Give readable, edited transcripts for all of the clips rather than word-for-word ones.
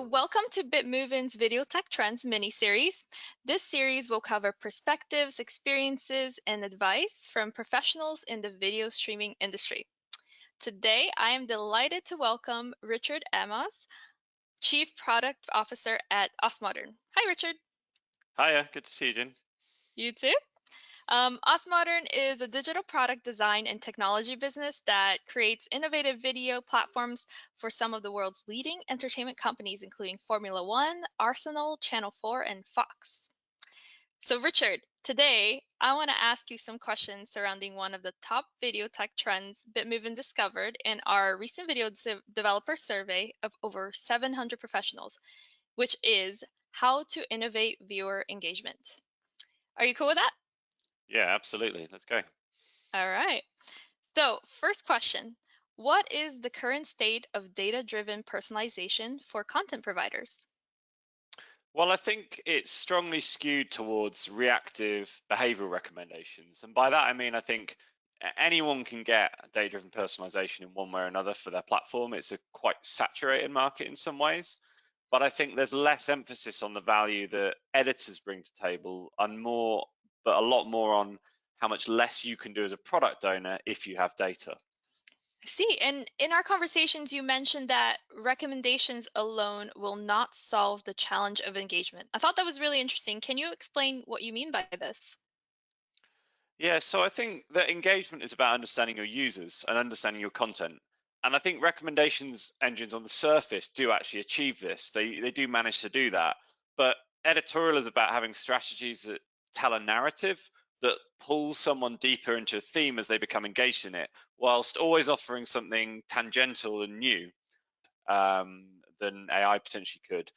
Welcome to BitMoveIn's Video Tech Trends mini-series. This series will cover perspectives, experiences, and advice from professionals in the video streaming industry. Today, I am delighted to welcome Richard Amos, Chief Product Officer at Ostmodern. Hi, Richard. Hiya, good to see you, Jen. You too? Ostmodern is a digital product design and technology business that creates innovative video platforms for some of the world's leading entertainment companies, including Formula One, Arsenal, Channel 4, and Fox. So, Richard, today I want to ask you some questions surrounding one of the top video tech trends BitMovein discovered in our recent video developer survey of over 700 professionals, which is how to innovate viewer engagement. Are you cool with that? Yeah, absolutely. Let's go. All right. So, first question, what is the current state of data-driven personalization for content providers? Well, I think it's strongly skewed towards reactive behavioral recommendations. And by that, I mean, I think anyone can get data-driven personalization in one way or another for their platform. It's a quite saturated market in some ways. But I think there's less emphasis on the value that editors bring to table and but a lot more on how much less you can do as a product owner if you have data. I see. And in our conversations, you mentioned that recommendations alone will not solve the challenge of engagement. I thought that was really interesting. Can you explain what you mean by this? Yeah, so I think that engagement is about understanding your users and understanding your content. And I think recommendations engines on the surface do actually achieve this. They do manage to do that. But editorial is about having strategies that tell a narrative that pulls someone deeper into a theme as they become engaged in it, whilst always offering something tangential and new than AI potentially could.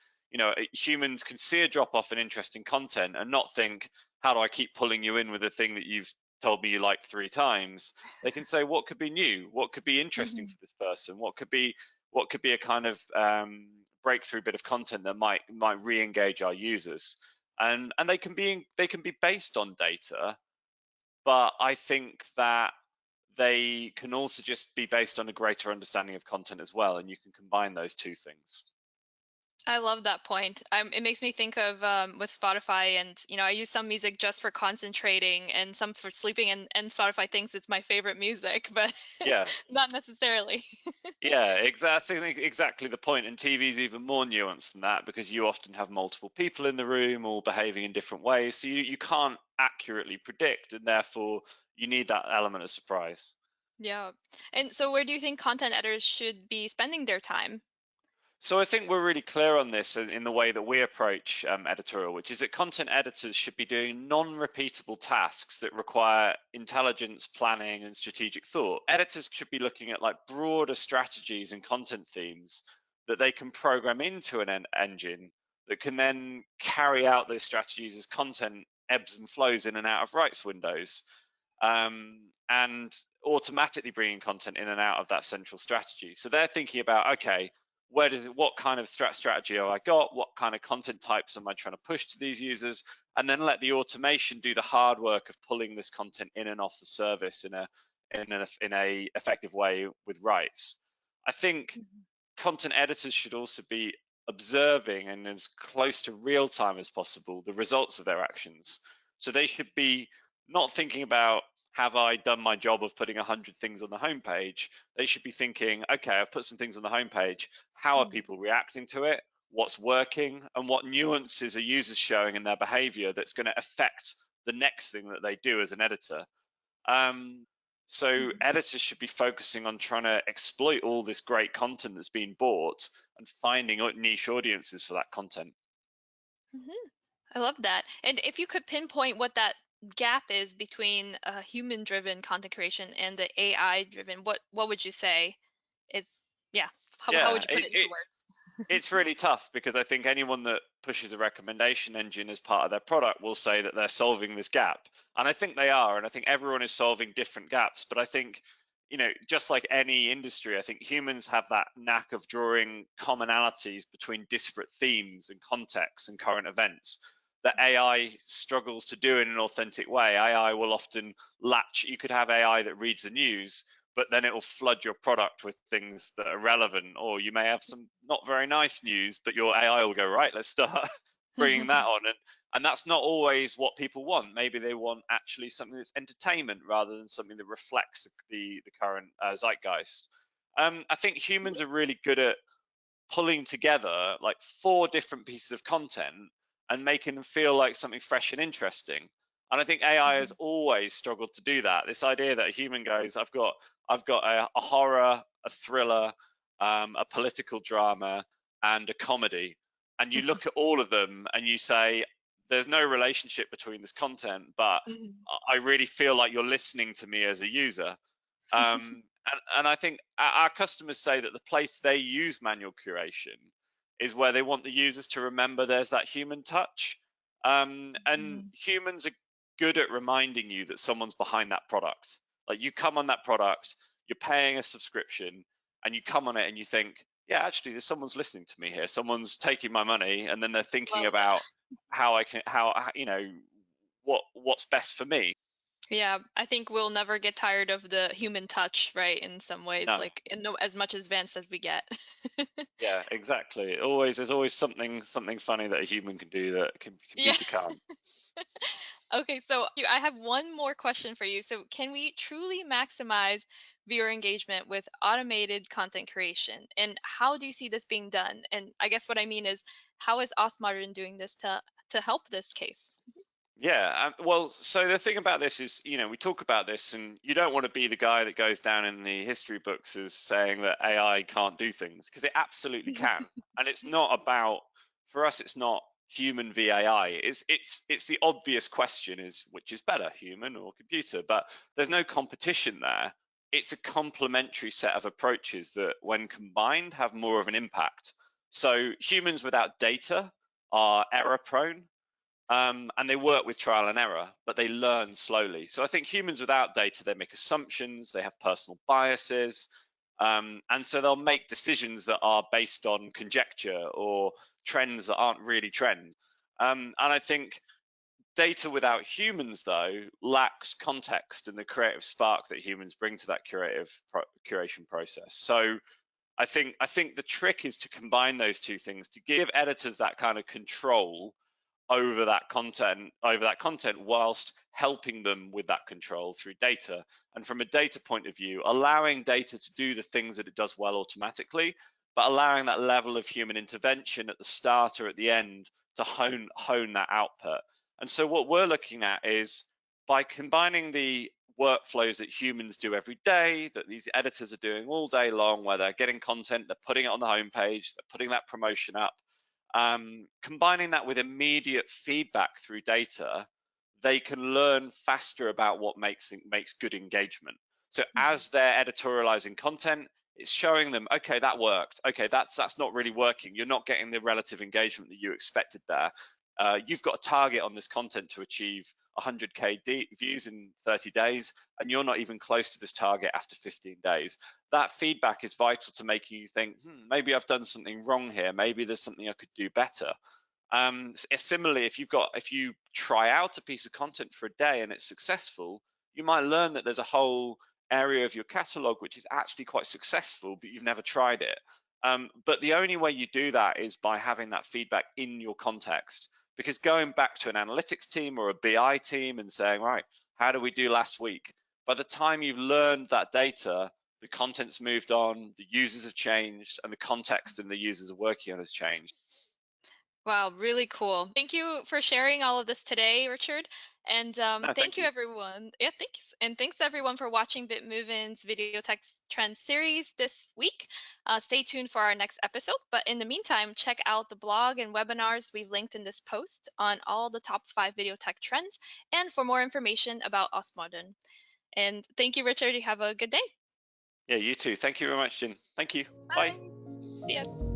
Humans can see a drop off in interesting content and not think, how do I keep pulling you in with a thing that you've told me you liked 3 times? They can say, what could be new? What could be interesting Mhm. for this person? What could be a kind of breakthrough bit of content that might re-engage our users? And they can be based on data, but I think that they can also just be based on a greater understanding of content as well, and you can combine those two things. I love that point. It makes me think of with Spotify, and I use some music just for concentrating and some for sleeping, and Spotify thinks it's my favorite music, but Yeah, not necessarily. yeah, exactly the point. And TV is even more nuanced than that because you often have multiple people in the room all behaving in different ways, so you can't accurately predict, and therefore you need that element of surprise. Yeah. And so where do you think content editors should be spending their time? So I think we're really clear on this in the way that we approach editorial, which is that content editors should be doing non-repeatable tasks that require intelligence, planning, and strategic thought. Editors should be looking at like broader strategies and content themes that they can program into an engine that can then carry out those strategies as content ebbs and flows in and out of rights windows, and automatically bringing content in and out of that central strategy. So they're thinking about, okay, what kind of strategy have I got? What kind of content types am I trying to push to these users? And then let the automation do the hard work of pulling this content in and off the service in a effective way with rights. I think Mhm. content editors should also be observing and as close to real time as possible the results of their actions. So they should be not thinking about, have I done my job of putting 100 things on the homepage? They should be thinking, okay, I've put some things on the homepage. How are Mhm. people reacting to it? What's working? And what nuances are users showing in their behavior that's going to affect the next thing that they do as an editor? So Mhm. editors should be focusing on trying to exploit all this great content that's being bought and finding niche audiences for that content. Mhm. I love that. And if you could pinpoint what that gap is between human-driven content creation and the AI-driven, what would you say is, yeah, how Yeah, would you put it into words? it's really tough because I think anyone that pushes a recommendation engine as part of their product will say that they're solving this gap. And I think they are. And I think everyone is solving different gaps. But I think, just like any industry, I think humans have that knack of drawing commonalities between disparate themes and contexts and current events that AI struggles to do in an authentic way. AI will often you could have AI that reads the news, but then it will flood your product with things that are relevant, or you may have some not very nice news, but your AI will go, right, let's start bringing that on. And that's not always what people want. Maybe they want actually something that's entertainment rather than something that reflects the current zeitgeist. I think humans are really good at pulling together like 4 different pieces of content and making them feel like something fresh and interesting. And I think AI has always struggled to do that. This idea that a human goes, I've got a horror, a thriller, a political drama, and a comedy, and you look at all of them and you say, there's no relationship between this content, but I really feel like you're listening to me as a user. And I think our customers say that the place they use manual curation is where they want the users to remember there's that human touch. And humans are good at reminding you that someone's behind that product. Like you come on that product, you're paying a subscription, and you come on it and you think, yeah, actually, there's someone's listening to me here. Someone's taking my money, and then they're thinking Love that. about how I can, what's best for me. Yeah, I think we'll never get tired of the human touch, right? In some ways, No. like in no, as much advanced as we get. Yeah, exactly. There's always something funny that a human can do that Yeah. computer can't. Okay, so I have one more question for you. So, can we truly maximize viewer engagement with automated content creation? And how do you see this being done? And I guess what I mean is, how is Ostmodern doing this to help this case? Yeah, well, so the thing about this is, we talk about this, and you don't want to be the guy that goes down in the history books as saying that AI can't do things, because it absolutely can. And it's not about, for us, it's not human v AI. It's the obvious question is which is better, human or computer? But there's no competition there. It's a complementary set of approaches that, when combined, have more of an impact. So humans without data are error prone, and they work with trial and error, but they learn slowly. So I think humans without data, they make assumptions, they have personal biases, and so they'll make decisions that are based on conjecture or trends that aren't really trends. And I think data without humans, though, lacks context and the creative spark that humans bring to that curation process. So I think the trick is to combine those two things to give editors that kind of control over that content whilst helping them with that control through data. And from a data point of view, allowing data to do the things that it does well automatically, but allowing that level of human intervention at the start or at the end to hone that output. And so what we're looking at is, by combining the workflows that humans do every day, that these editors are doing all day long, where they're getting content, they're putting it on the homepage, they're putting that promotion up, combining that with immediate feedback through data, they can learn faster about what makes good engagement. So as they're editorializing content, it's showing them, okay, that worked. Okay, that's not really working. You're not getting the relative engagement that you expected there. You've got a target on this content to achieve 100K views in 30 days, and you're not even close to this target after 15 days. That feedback is vital to making you think, maybe I've done something wrong here. Maybe there's something I could do better. Similarly, if you try out a piece of content for a day and it's successful, you might learn that there's a whole area of your catalog which is actually quite successful, but you've never tried it. But the only way you do that is by having that feedback in your context. Because going back to an analytics team or a BI team and saying, right, how did we do last week? By the time you've learned that data, the content's moved on, the users have changed, and the context and the users are working on has changed. Wow, really cool. Thank you for sharing all of this today, Richard. And No, thank thank you, you. everyone. Yeah, thanks. And thanks, everyone, for watching BitMoveIn's Video Tech Trends series this week. Stay tuned for our next episode. But in the meantime, check out the blog and webinars we've linked in this post on all the top 5 video tech trends and for more information about Osmodern. And thank you, Richard. You have a good day. Yeah, you too. Thank you very much, Jin. Thank you. Bye. Bye. See ya.